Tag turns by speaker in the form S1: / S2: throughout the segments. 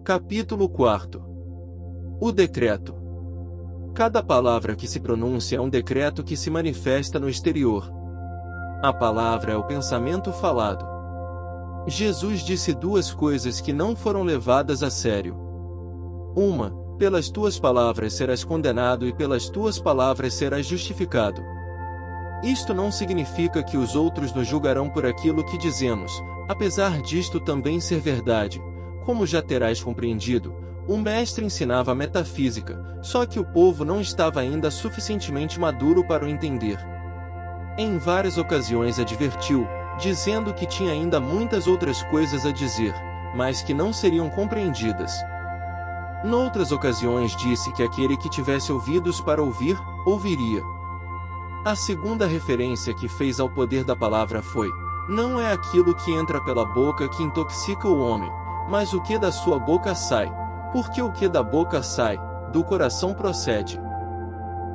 S1: Capítulo 4. O decreto. Cada palavra que se pronuncia é um decreto que se manifesta no exterior. A palavra é o pensamento falado. Jesus disse duas coisas que não foram levadas a sério. Uma, pelas tuas palavras serás condenado e pelas tuas palavras serás justificado. Isto não significa que os outros nos julgarão por aquilo que dizemos, apesar disto também ser verdade. Como já terás compreendido, o mestre ensinava metafísica, só que o povo não estava ainda suficientemente maduro para o entender. Em várias ocasiões advertiu, dizendo que tinha ainda muitas outras coisas a dizer, mas que não seriam compreendidas. Noutras ocasiões disse que aquele que tivesse ouvidos para ouvir, ouviria. A segunda referência que fez ao poder da palavra foi: não é aquilo que entra pela boca que intoxica o homem, mas o que da sua boca sai, porque o que da boca sai, do coração procede.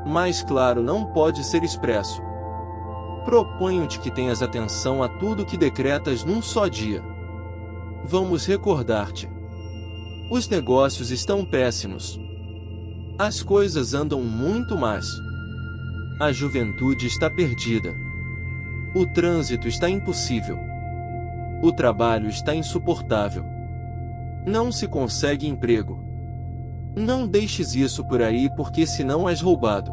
S1: Mais claro não pode ser expresso. Proponho-te que tenhas atenção a tudo que decretas num só dia. Vamos recordar-te. Os negócios estão péssimos. As coisas andam muito más. A juventude está perdida. O trânsito está impossível. O trabalho está insuportável. Não se consegue emprego. Não deixes isso por aí porque senão és roubado.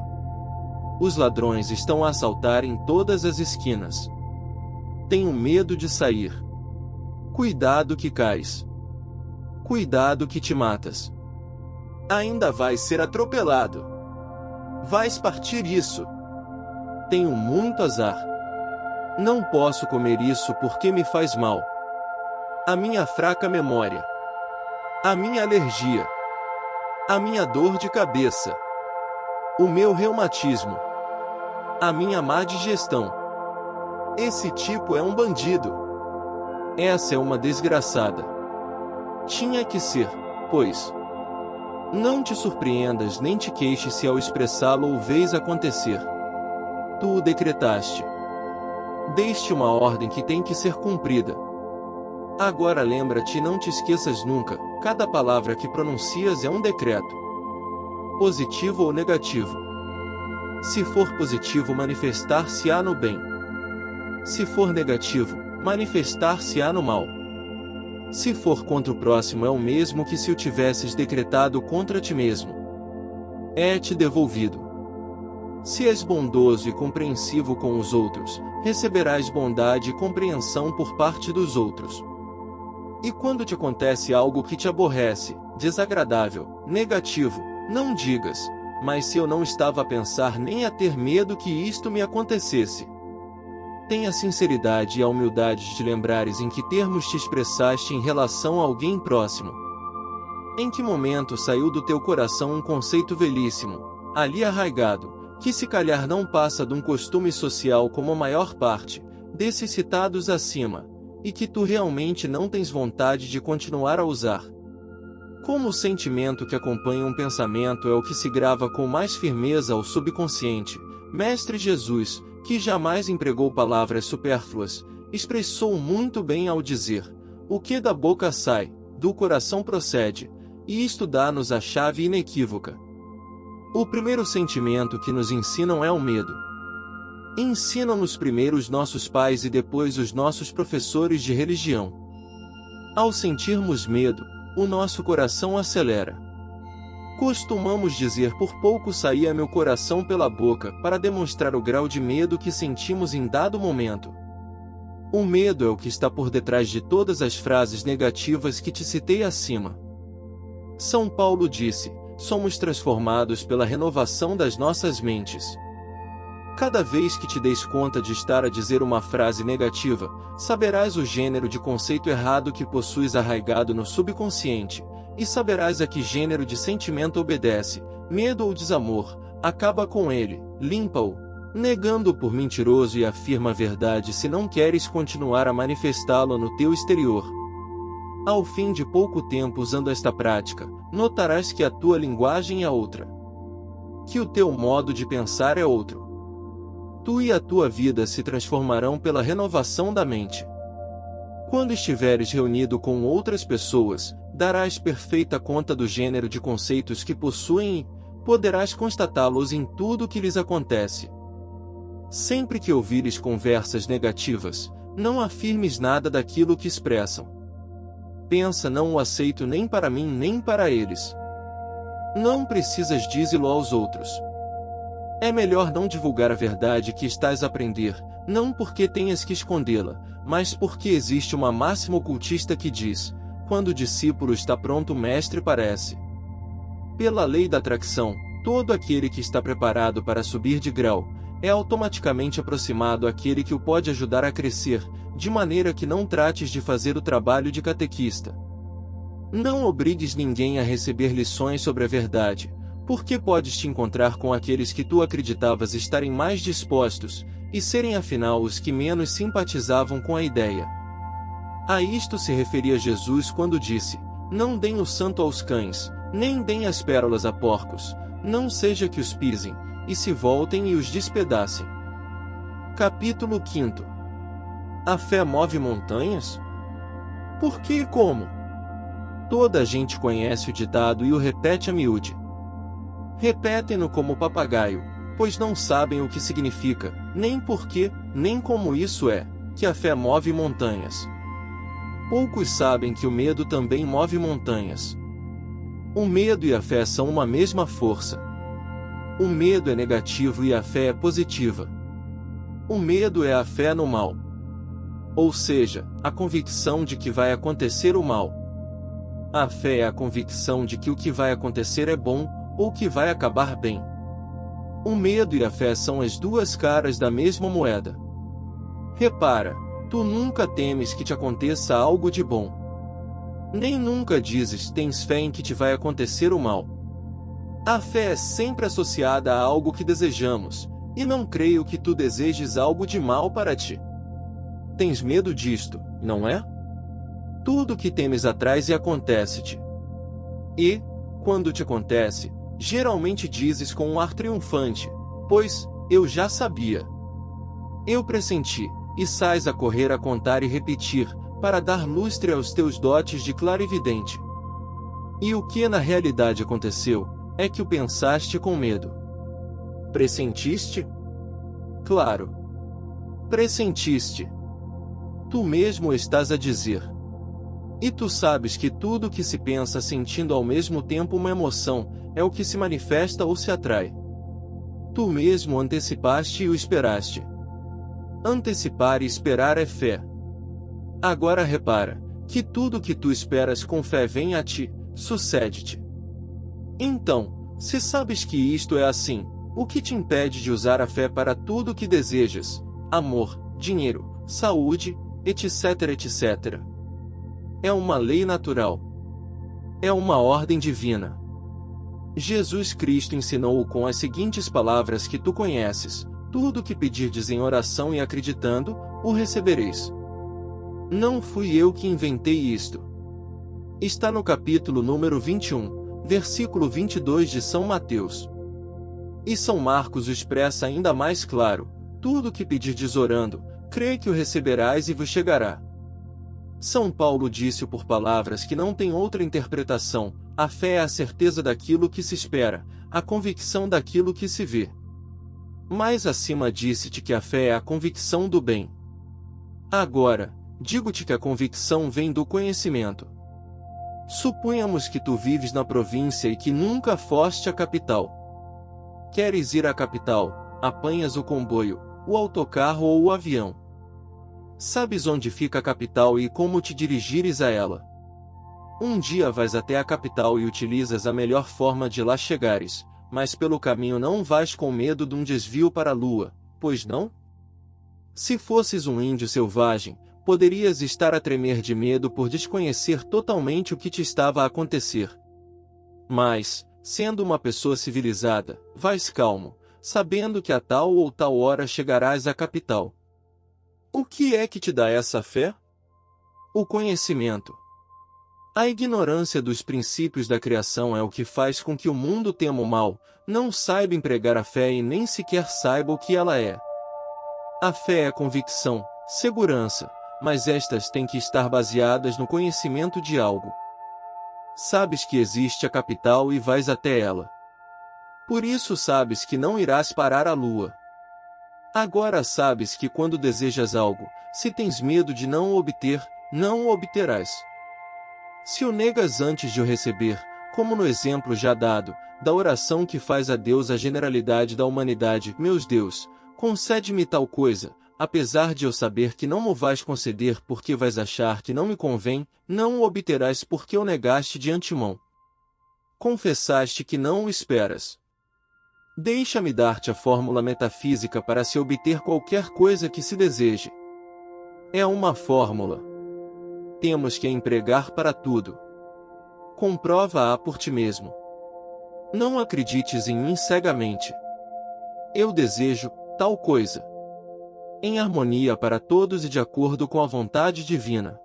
S1: Os ladrões estão a assaltar em todas as esquinas. Tenho medo de sair. Cuidado que cais. Cuidado que te matas. Ainda vais ser atropelado. Vais partir isso. Tenho muito azar. Não posso comer isso porque me faz mal. A minha fraca memória. A minha alergia. A minha dor de cabeça. O meu reumatismo. A minha má digestão. Esse tipo é um bandido. Essa é uma desgraçada. Tinha que ser, pois. Não te surpreendas nem te queixes se ao expressá-lo o vês acontecer. Tu o decretaste. Deste uma ordem que tem que ser cumprida. Agora lembra-te e não te esqueças nunca, cada palavra que pronuncias é um decreto. Positivo ou negativo. Se for positivo, manifestar-se-á no bem. Se for negativo, manifestar-se-á no mal. Se for contra o próximo, é o mesmo que se o tivesses decretado contra ti mesmo. É-te devolvido. Se és bondoso e compreensivo com os outros, receberás bondade e compreensão por parte dos outros. E quando te acontece algo que te aborrece, desagradável, negativo, não digas: mas se eu não estava a pensar nem a ter medo que isto me acontecesse. Tenha a sinceridade e a humildade de te lembrares em que termos te expressaste em relação a alguém próximo. Em que momento saiu do teu coração um conceito velhíssimo, ali arraigado, que se calhar não passa de um costume social como a maior parte desses citados acima, e que tu realmente não tens vontade de continuar a usar. Como o sentimento que acompanha um pensamento é o que se grava com mais firmeza ao subconsciente, Mestre Jesus, que jamais empregou palavras supérfluas, expressou muito bem ao dizer: o que da boca sai, do coração procede, e isto dá-nos a chave inequívoca. O primeiro sentimento que nos ensinam é o medo. Ensinam-nos primeiro os nossos pais e depois os nossos professores de religião. Ao sentirmos medo, o nosso coração acelera. Costumamos dizer: por pouco saía meu coração pela boca, para demonstrar o grau de medo que sentimos em dado momento. O medo é o que está por detrás de todas as frases negativas que te citei acima. São Paulo disse: somos transformados pela renovação das nossas mentes. Cada vez que te des conta de estar a dizer uma frase negativa, saberás o gênero de conceito errado que possuis arraigado no subconsciente, e saberás a que gênero de sentimento obedece, medo ou desamor, acaba com ele, limpa-o, negando-o por mentiroso e afirma a verdade se não queres continuar a manifestá-lo no teu exterior. Ao fim de pouco tempo usando esta prática, notarás que a tua linguagem é outra. Que o teu modo de pensar é outro. Tu e a tua vida se transformarão pela renovação da mente. Quando estiveres reunido com outras pessoas, darás perfeita conta do gênero de conceitos que possuem e poderás constatá-los em tudo o que lhes acontece. Sempre que ouvires conversas negativas, não afirmes nada daquilo que expressam. Pensa: não o aceito nem para mim nem para eles. Não precisas dizê-lo aos outros. É melhor não divulgar a verdade que estás a aprender, não porque tenhas que escondê-la, mas porque existe uma máxima ocultista que diz: quando o discípulo está pronto, o mestre parece. Pela lei da atração, todo aquele que está preparado para subir de grau, é automaticamente aproximado àquele que o pode ajudar a crescer, de maneira que não trates de fazer o trabalho de catequista. Não obrigues ninguém a receber lições sobre a verdade, porque podes te encontrar com aqueles que tu acreditavas estarem mais dispostos, e serem afinal os que menos simpatizavam com a ideia. A isto se referia Jesus quando disse: não deem o santo aos cães, nem deem as pérolas a porcos, não seja que os pisem, e se voltem e os despedacem. Capítulo 5. A fé move montanhas? Por que e como? Toda a gente conhece o ditado e o repete a miúde. Repetem-no como papagaio, pois não sabem o que significa, nem por quê, nem como isso é, que a fé move montanhas. Poucos sabem que o medo também move montanhas. O medo e a fé são uma mesma força. O medo é negativo e a fé é positiva. O medo é a fé no mal. Ou seja, a convicção de que vai acontecer o mal. A fé é a convicção de que o que vai acontecer é bom, ou que vai acabar bem. O medo e a fé são as duas caras da mesma moeda. Repara, tu nunca temes que te aconteça algo de bom. Nem nunca dizes: tens fé em que te vai acontecer o mal. A fé é sempre associada a algo que desejamos, e não creio que tu desejes algo de mal para ti. Tens medo disto, não é? Tudo o que temes atrai e acontece-te. E, quando te acontece, geralmente dizes com um ar triunfante: pois, eu já sabia. Eu pressenti, e sais a correr a contar e repetir, para dar lustre aos teus dotes de clarividente. E o que na realidade aconteceu, é que o pensaste com medo. Pressentiste? Claro. Pressentiste. Tu mesmo estás a dizer. E tu sabes que tudo o que se pensa sentindo ao mesmo tempo uma emoção, é o que se manifesta ou se atrai. Tu mesmo antecipaste e o esperaste. Antecipar e esperar é fé. Agora repara, que tudo o que tu esperas com fé vem a ti, sucede-te. Então, se sabes que isto é assim, o que te impede de usar a fé para tudo o que desejas? Amor, dinheiro, saúde, etc, etc. É uma lei natural. É uma ordem divina. Jesus Cristo ensinou-o com as seguintes palavras que tu conheces: tudo o que pedirdes em oração e acreditando, o recebereis. Não fui eu que inventei isto. Está no capítulo número 21, versículo 22 de São Mateus. E São Marcos o expressa ainda mais claro: tudo o que pedirdes orando, crê que o receberás e vos chegará. São Paulo disse-o por palavras que não têm outra interpretação: a fé é a certeza daquilo que se espera, a convicção daquilo que se vê. Mais acima disse-te que a fé é a convicção do bem. Agora, digo-te que a convicção vem do conhecimento. Suponhamos que tu vives na província e que nunca foste à capital. Queres ir à capital, apanhas o comboio, o autocarro ou o avião. Sabes onde fica a capital e como te dirigires a ela. Um dia vais até a capital e utilizas a melhor forma de lá chegares, mas pelo caminho não vais com medo de um desvio para a lua, pois não? Se fosses um índio selvagem, poderias estar a tremer de medo por desconhecer totalmente o que te estava a acontecer. Mas, sendo uma pessoa civilizada, vais calmo, sabendo que a tal ou tal hora chegarás à capital. O que é que te dá essa fé? O conhecimento. A ignorância dos princípios da criação é o que faz com que o mundo tema o mal, não saiba empregar a fé e nem sequer saiba o que ela é. A fé é convicção, segurança, mas estas têm que estar baseadas no conhecimento de algo. Sabes que existe a capital e vais até ela. Por isso sabes que não irás parar a lua. Agora sabes que quando desejas algo, se tens medo de não o obter, não o obterás. Se o negas antes de o receber, como no exemplo já dado, da oração que faz a Deus a generalidade da humanidade, meu Deus, concede-me tal coisa, apesar de eu saber que não o vais conceder porque vais achar que não me convém, não o obterás porque o negaste de antemão. Confessaste que não o esperas. Deixa-me dar-te a fórmula metafísica para se obter qualquer coisa que se deseje. É uma fórmula. Temos que a empregar para tudo. Comprova-a por ti mesmo. Não acredites em mim cegamente. Eu desejo tal coisa. Em harmonia para todos e de acordo com a vontade divina.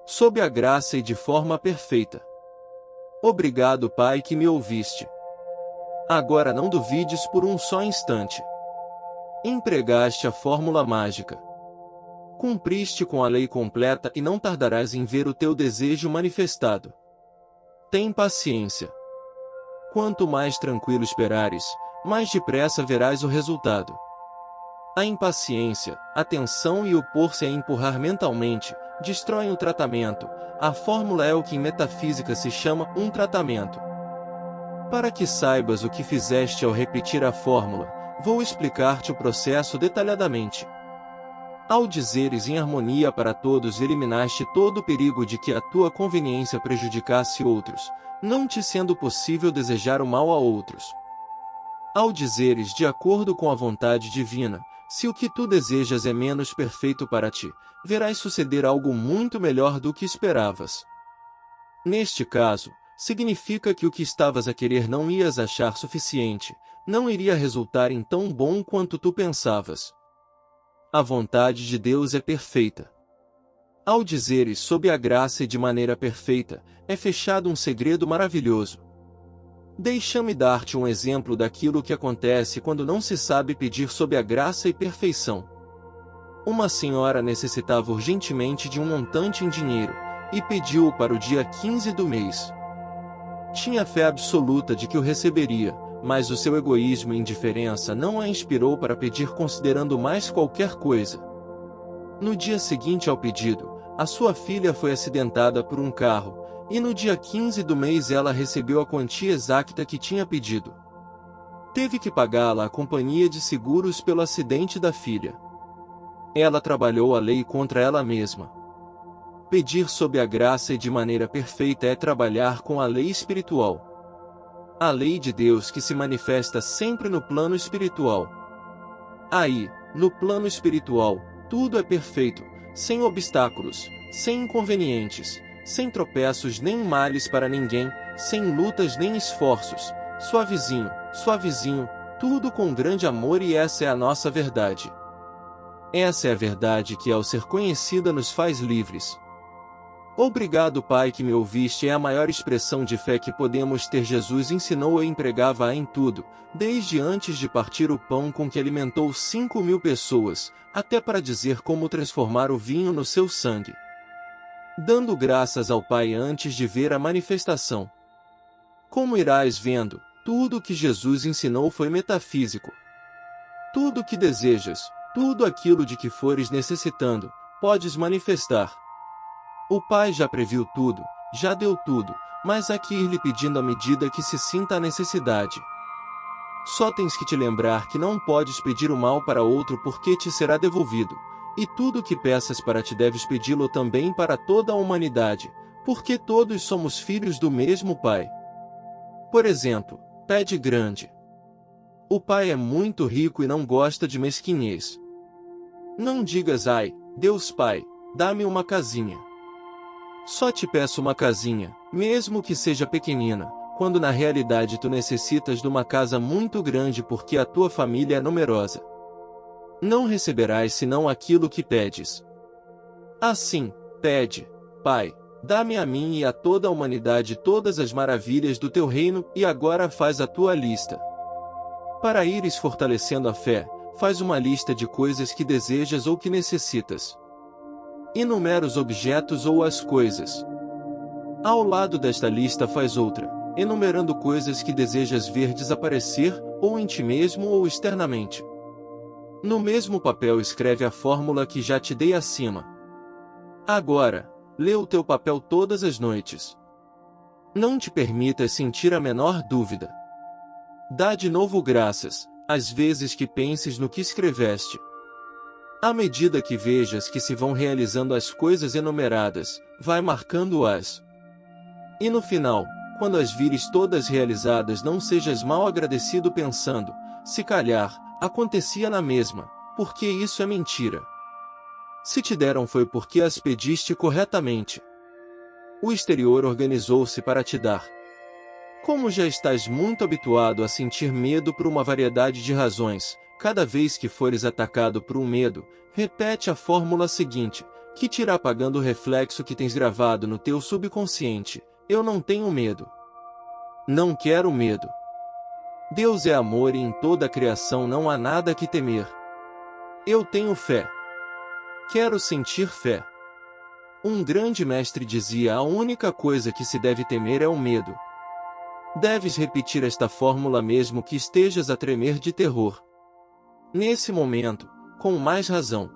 S1: Sob a graça e de forma perfeita. Obrigado, Pai, que me ouviste. Agora não duvides por um só instante. Empregaste a fórmula mágica. Cumpriste com a lei completa e não tardarás em ver o teu desejo manifestado. Tem paciência. Quanto mais tranquilo esperares, mais depressa verás o resultado. A impaciência, a tensão e o pôr-se a empurrar mentalmente, destroem o tratamento. A fórmula é o que em metafísica se chama um tratamento. Para que saibas o que fizeste ao repetir a fórmula, vou explicar-te o processo detalhadamente. Ao dizeres em harmonia para todos, eliminaste todo o perigo de que a tua conveniência prejudicasse outros, não te sendo possível desejar o mal a outros. Ao dizeres de acordo com a vontade divina, se o que tu desejas é menos perfeito para ti, verás suceder algo muito melhor do que esperavas. Neste caso, significa que o que estavas a querer não ias achar suficiente, não iria resultar em tão bom quanto tu pensavas. A vontade de Deus é perfeita. Ao dizeres sob a graça e de maneira perfeita, é fechado um segredo maravilhoso. Deixa-me dar-te um exemplo daquilo que acontece quando não se sabe pedir sob a graça e perfeição. Uma senhora necessitava urgentemente de um montante em dinheiro, e pediu-o para o dia 15 do mês. Tinha fé absoluta de que o receberia, mas o seu egoísmo e indiferença não a inspirou para pedir considerando mais qualquer coisa. No dia seguinte ao pedido, a sua filha foi acidentada por um carro, e no dia 15 do mês ela recebeu a quantia exata que tinha pedido. Teve que pagá-la à companhia de seguros pelo acidente da filha. Ela trabalhou a lei contra ela mesma. Pedir sob a graça e de maneira perfeita é trabalhar com a lei espiritual. A lei de Deus que se manifesta sempre no plano espiritual. Aí, no plano espiritual, tudo é perfeito, sem obstáculos, sem inconvenientes, sem tropeços nem males para ninguém, sem lutas nem esforços, suavezinho, suavezinho, tudo com grande amor, e essa é a nossa verdade. Essa é a verdade que, ao ser conhecida, nos faz livres. Obrigado, Pai, que me ouviste, é a maior expressão de fé que podemos ter. Jesus ensinou e empregava-a em tudo, desde antes de partir o pão com que alimentou 5.000 pessoas, até para dizer como transformar o vinho no seu sangue. Dando graças ao Pai antes de ver a manifestação. Como irás vendo, tudo o que Jesus ensinou foi metafísico. Tudo o que desejas, tudo aquilo de que fores necessitando, podes manifestar. O Pai já previu tudo, já deu tudo, mas há que ir lhe pedindo à medida que se sinta a necessidade. Só tens que te lembrar que não podes pedir o mal para outro porque te será devolvido, e tudo o que peças para ti deves pedi-lo também para toda a humanidade, porque todos somos filhos do mesmo Pai. Por exemplo, pede grande. O Pai é muito rico e não gosta de mesquinhez. Não digas: ai, Deus Pai, dá-me uma casinha. Só te peço uma casinha, mesmo que seja pequenina, quando na realidade tu necessitas de uma casa muito grande porque a tua família é numerosa. Não receberás senão aquilo que pedes. Assim, pede: Pai, dá-me a mim e a toda a humanidade todas as maravilhas do teu reino, e agora faz a tua lista. Para ires fortalecendo a fé, faz uma lista de coisas que desejas ou que necessitas. Enumera os objetos ou as coisas. Ao lado desta lista faz outra, enumerando coisas que desejas ver desaparecer, ou em ti mesmo ou externamente. No mesmo papel escreve a fórmula que já te dei acima. Agora, lê o teu papel todas as noites. Não te permitas sentir a menor dúvida. Dá de novo graças, às vezes que penses no que escreveste. À medida que vejas que se vão realizando as coisas enumeradas, vai marcando-as. E no final, quando as vires todas realizadas, não sejas mal agradecido pensando, se calhar, acontecia na mesma, porque isso é mentira. Se te deram foi porque as pediste corretamente. O exterior organizou-se para te dar. Como já estás muito habituado a sentir medo por uma variedade de razões, cada vez que fores atacado por um medo, repete a fórmula seguinte, que te irá apagando o reflexo que tens gravado no teu subconsciente: eu não tenho medo. Não quero medo. Deus é amor e em toda a criação não há nada que temer. Eu tenho fé. Quero sentir fé. Um grande mestre dizia: a única coisa que se deve temer é o medo. Deves repetir esta fórmula mesmo que estejas a tremer de terror. Nesse momento, com mais razão.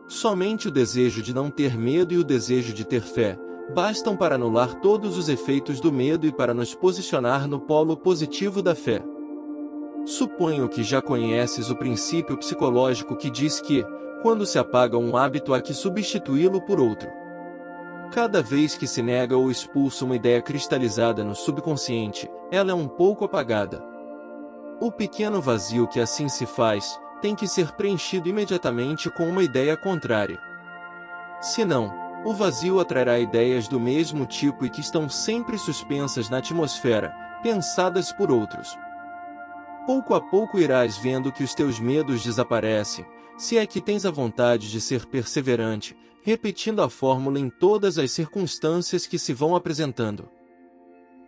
S1: Somente o desejo de não ter medo e o desejo de ter fé bastam para anular todos os efeitos do medo e para nos posicionar no polo positivo da fé. Suponho que já conheces o princípio psicológico que diz que, quando se apaga um hábito, há que substituí-lo por outro. Cada vez que se nega ou expulsa uma ideia cristalizada no subconsciente, ela é um pouco apagada. O pequeno vazio que assim se faz, tem que ser preenchido imediatamente com uma ideia contrária. Senão, o vazio atrairá ideias do mesmo tipo e que estão sempre suspensas na atmosfera, pensadas por outros. Pouco a pouco irás vendo que os teus medos desaparecem, se é que tens a vontade de ser perseverante, repetindo a fórmula em todas as circunstâncias que se vão apresentando.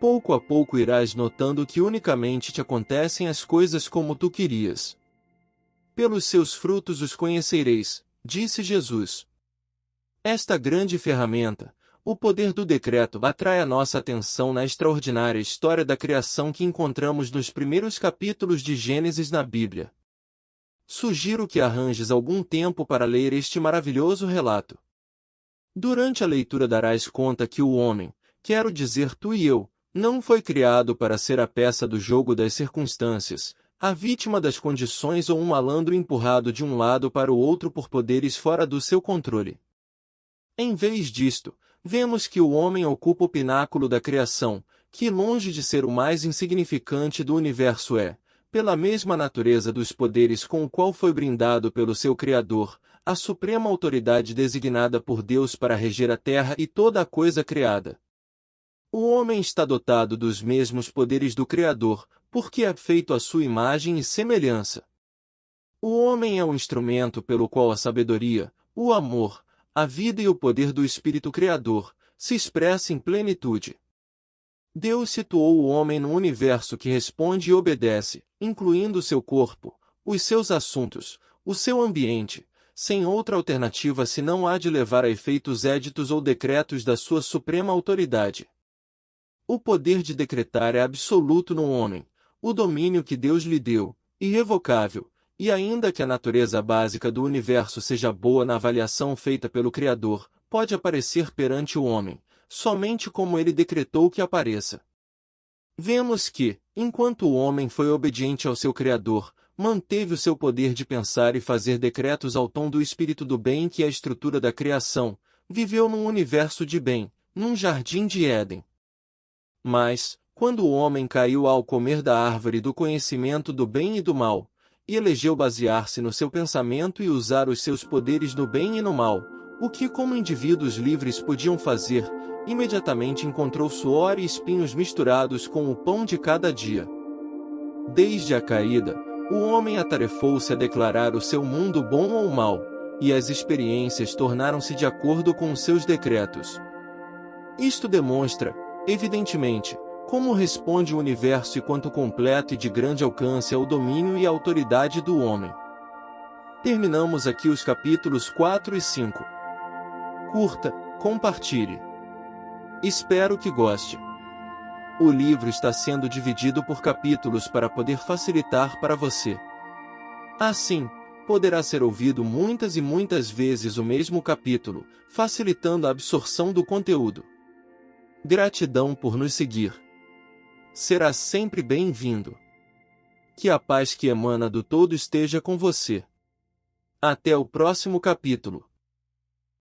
S1: Pouco a pouco irás notando que unicamente te acontecem as coisas como tu querias. Pelos seus frutos os conhecereis, disse Jesus. Esta grande ferramenta, o poder do decreto, atrai a nossa atenção na extraordinária história da criação que encontramos nos primeiros capítulos de Gênesis na Bíblia. Sugiro que arranjes algum tempo para ler este maravilhoso relato. Durante a leitura darás conta que o homem, quero dizer tu e eu, não foi criado para ser a peça do jogo das circunstâncias, a vítima das condições ou um malandro empurrado de um lado para o outro por poderes fora do seu controle. Em vez disto, vemos que o homem ocupa o pináculo da criação, que longe de ser o mais insignificante do universo é, pela mesma natureza dos poderes com o qual foi brindado pelo seu Criador, a suprema autoridade designada por Deus para reger a terra e toda a coisa criada. O homem está dotado dos mesmos poderes do Criador, porque é feito à sua imagem e semelhança. O homem é o instrumento pelo qual a sabedoria, o amor, a vida e o poder do Espírito Criador se expressa em plenitude. Deus situou o homem no universo que responde e obedece, incluindo seu corpo, os seus assuntos, o seu ambiente, sem outra alternativa senão a de levar a efeitos éditos ou decretos da sua suprema autoridade. O poder de decretar é absoluto no homem, o domínio que Deus lhe deu, irrevogável, e ainda que a natureza básica do universo seja boa na avaliação feita pelo Criador, pode aparecer perante o homem, somente como ele decretou que apareça. Vemos que, enquanto o homem foi obediente ao seu Criador, manteve o seu poder de pensar e fazer decretos ao tom do Espírito do bem que é a estrutura da criação, viveu num universo de bem, num jardim de Éden. Mas, quando o homem caiu ao comer da árvore do conhecimento do bem e do mal, e elegeu basear-se no seu pensamento e usar os seus poderes no bem e no mal, o que como indivíduos livres podiam fazer, imediatamente encontrou suor e espinhos misturados com o pão de cada dia. Desde a caída, o homem atarefou-se a declarar o seu mundo bom ou mau, e as experiências tornaram-se de acordo com os seus decretos. Isto demonstra, evidentemente, como responde o universo e quanto completo e de grande alcance é o domínio e a autoridade do homem. Terminamos aqui os capítulos 4 e 5. Curta, compartilhe. Espero que goste. O livro está sendo dividido por capítulos para poder facilitar para você. Assim, poderá ser ouvido muitas e muitas vezes o mesmo capítulo, facilitando a absorção do conteúdo. Gratidão por nos seguir. Será sempre bem-vindo. Que a paz que emana do todo esteja com você. Até o próximo capítulo.